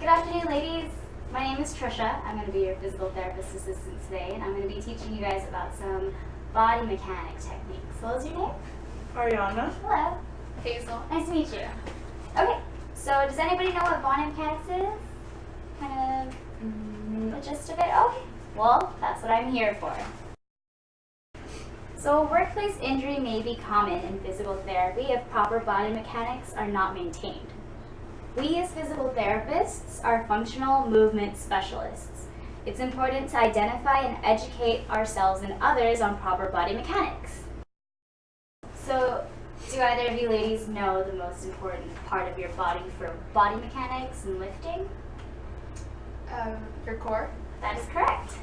Good afternoon, ladies. My name is Tricia. I'm going to be your physical therapist assistant today, and I'm going to be teaching you guys about some body mechanic techniques. What was your name? Ariana. Hello. Hazel. Nice to meet you. Okay, so does anybody know what body mechanics is? Kind of the gist of it? Okay, well, that's what I'm here for. So workplace injury may be common in physical therapy if proper body mechanics are not maintained. We as physical therapists are functional movement specialists. It's important to identify and educate ourselves and others on proper body mechanics. So, do either of you ladies know the most important part of your body for body mechanics and lifting? Your core. That is correct.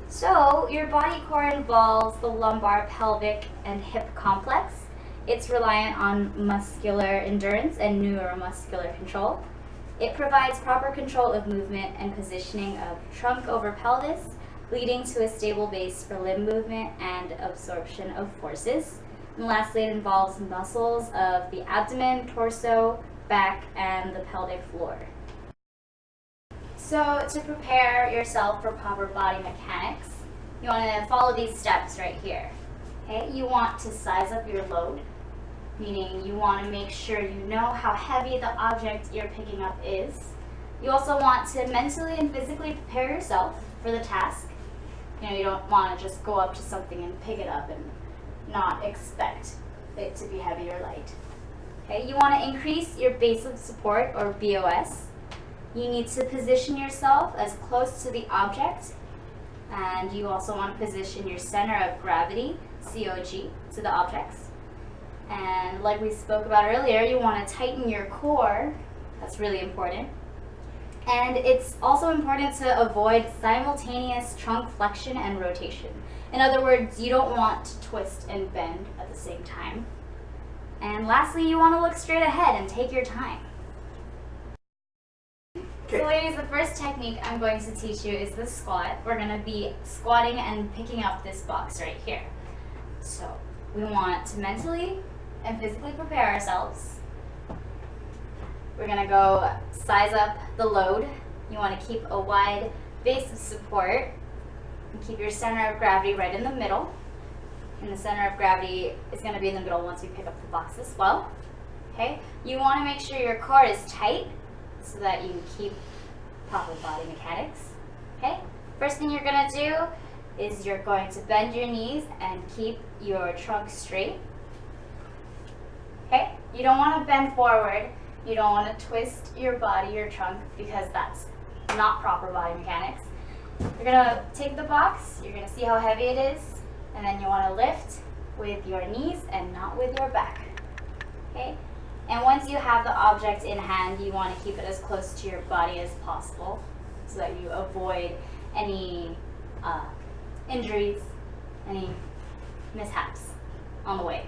So, your body core involves the lumbar, pelvic, and hip complex. It's reliant on muscular endurance and neuromuscular control. It provides proper control of movement and positioning of trunk over pelvis, leading to a stable base for limb movement and absorption of forces. And lastly, it involves muscles of the abdomen, torso, back, and the pelvic floor. So to prepare yourself for proper body mechanics, you want to follow these steps right here. Okay, you want to size up your load, meaning you want to make sure you know how heavy the object you're picking up is. You also want to mentally and physically prepare yourself for the task. You don't want to just go up to something and pick it up and not expect it to be heavy or light. Okay, you want to increase your base of support, or BOS. You need to position yourself as close to the object, and you also want to position your center of gravity, COG, to the objects. And like we spoke about earlier, you want to tighten your core. That's really important. And it's also important to avoid simultaneous trunk flexion and rotation. In other words, you don't want to twist and bend at the same time. And lastly, you want to look straight ahead and take your time. So ladies, the first technique I'm going to teach you is the squat. We're going to be squatting and picking up this box right here. So we want to mentally and physically prepare ourselves. We're going to go size up the load. You want to keep a wide base of support and keep your center of gravity right in the middle. And the center of gravity is going to be in the middle once we pick up the box as well. Okay? You want to make sure your core is tight so that you keep proper body mechanics. Okay? First thing you're going to do is you're going to bend your knees and keep your trunk straight. Okay? You don't want to bend forward. You don't want to twist your body, your trunk, because that's not proper body mechanics. You're going to take the box, you're going to see how heavy it is, and then you want to lift with your knees and not with your back. Okay? And once you have the object in hand, you want to keep it as close to your body as possible so that you avoid any injuries, any mishaps on the way.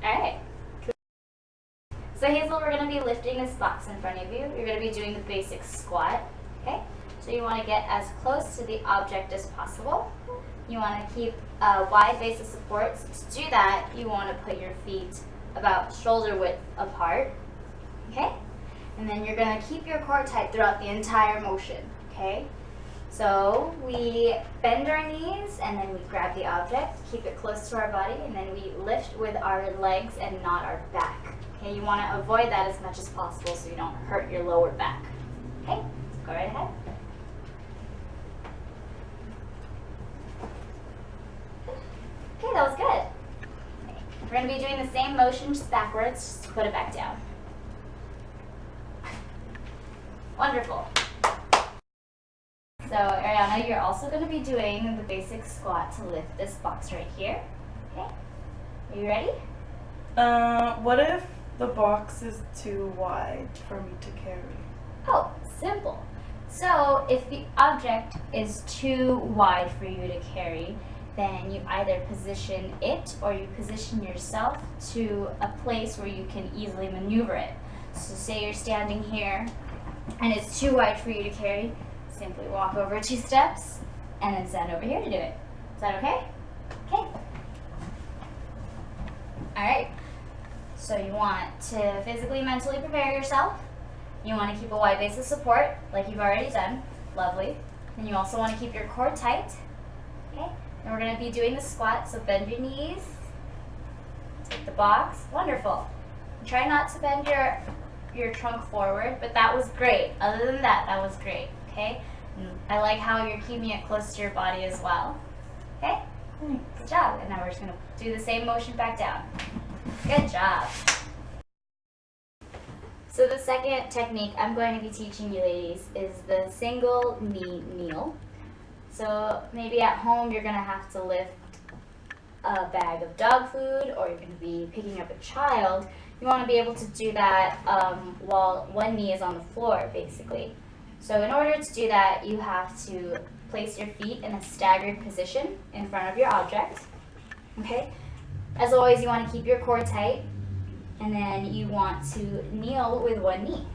Alright. So Hazel, we're going to be lifting this box in front of you. You're going to be doing the basic squat. Okay? So you want to get as close to the object as possible. You want to keep a wide base of support. So to do that, you want to put your feet about shoulder width apart. Okay? And then you're going to keep your core tight throughout the entire motion. Okay? So we bend our knees and then we grab the object, keep it close to our body, and then we lift with our legs and not our back. Okay? You want to avoid that as much as possible so you don't hurt your lower back. Okay? Go right ahead. Okay, that was good. Okay. We're going to be doing the same motion, just backwards, just to put it back down. Wonderful. So, Ariana, you're also going to be doing the basic squat to lift this box right here. Okay? Are you ready? What if the box is too wide for me to carry? Oh, simple. So, if the object is too wide for you to carry, then you either position it or you position yourself to a place where you can easily maneuver it. So say you're standing here and it's too wide for you to carry, simply walk over 2 steps and then stand over here to do it. Is that okay? Okay. Alright. So So you want to physically, mentally prepare yourself. You want to keep a wide base of support, like you've already done. Lovely. And you also want to keep your core tight. Okay? And we're going to be doing the squat, so bend your knees. Take the box. Wonderful. Try not to bend your trunk forward, but that was great. Other than that, that was great. Okay? And I like how you're keeping it close to your body as well. Okay? Good job. And now we're just going to do the same motion back down. Good job. So the second technique I'm going to be teaching you ladies is the single knee kneel. So maybe at home you're going to have to lift a bag of dog food, or you're going to be picking up a child. You want to be able to do that while one knee is on the floor, basically. So in order to do that, you have to place your feet in a staggered position in front of your object. Okay? As always, you want to keep your core tight, and then you want to kneel with one knee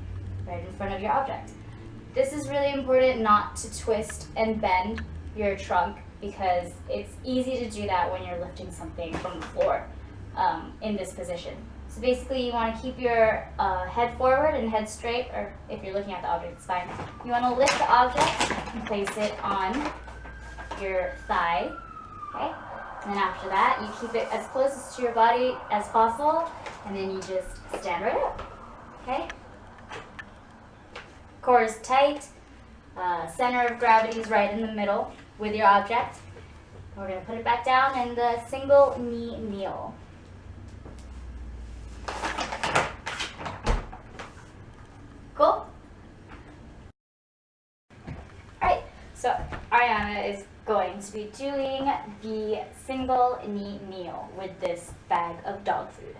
right in front of your object. This is really important not to twist and bend your trunk, because it's easy to do that when you're lifting something from the floor in this position. So basically you want to keep your head forward and head straight, or if you're looking at the object, it's fine. You want to lift the object and place it on your thigh, okay? And then after that, you keep it as close to your body as possible, and then you just stand right up, okay? Core is tight, center of gravity is right in the middle with your object. We're going to put it back down in the single knee kneel. Cool? Alright, so Ariana is going to be doing the single knee kneel with this bag of dog food.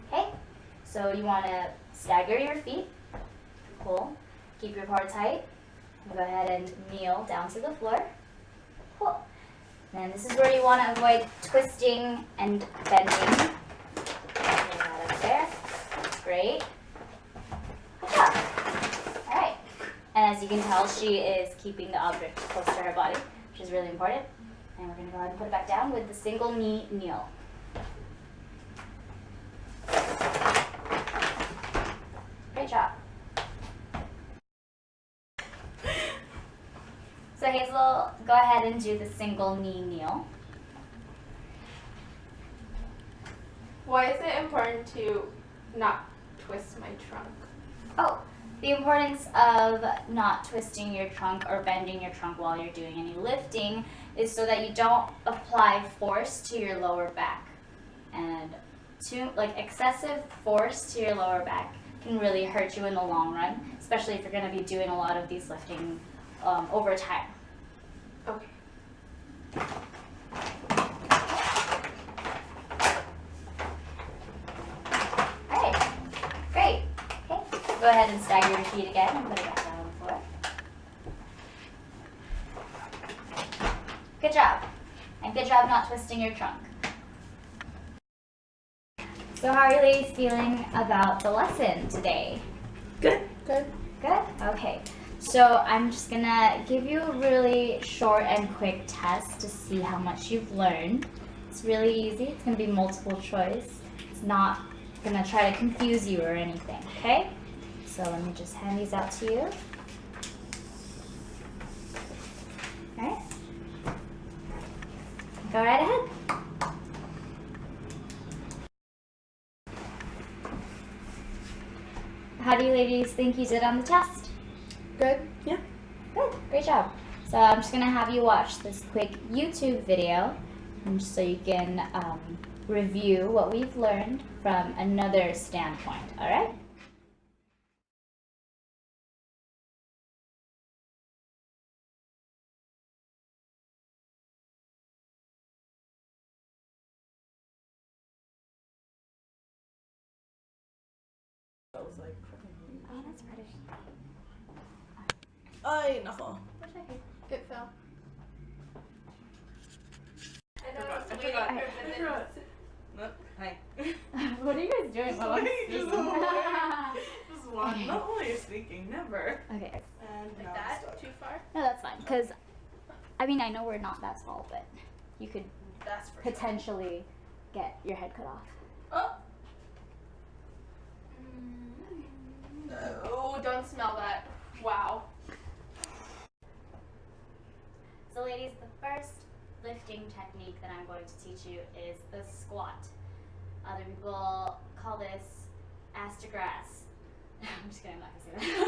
Okay? So you want to stagger your feet. Cool. Keep your core tight. Go ahead and kneel down to the floor. Cool. And this is where you want to avoid twisting and bending. Get that up there. Great. Good job. Alright. And as you can tell, she is keeping the object close to her body, which is really important. And we're going to go ahead and put it back down with the single knee kneel. Great job. So Hazel, go ahead and do the single knee kneel. Why is it important to not twist my trunk? Oh, the importance of not twisting your trunk or bending your trunk while you're doing any lifting is so that you don't apply force to your lower back. And excessive force to your lower back can really hurt you in the long run, especially if you're going to be doing a lot of these lifting over time. Okay. Alright, great. Okay, go ahead and stagger your feet again and put it back down on the floor. Good job. And good job not twisting your trunk. So how are you ladies feeling about the lesson today? Good. Good. Good? Okay. So I'm just gonna give you a really short and quick test to see how much you've learned. It's really easy. It's gonna be multiple choice. It's not gonna try to confuse you or anything, okay? So let me just hand these out to you. Alright? Go right ahead. How do you ladies think you did on the test? Good. Yeah. Good, great job. So I'm just gonna have you watch this quick YouTube video, and so you can review what we've learned from another standpoint, all right? That was like. Oh, that's pretty. Ay, nako. It fell. I know I it's waiting forgot. for a I minute. forgot. No, hi. What are you guys doing? Just one. Not while you're speaking. Never. Okay. And Like now that? stop. Too far? No, that's fine, because, I mean, I know we're not that tall, but you could That's for sure. potentially get your head cut off. Oh! first lifting technique that I'm going to teach you is the squat. Other people call this ass to grass. I'm just kidding, I'm not gonna say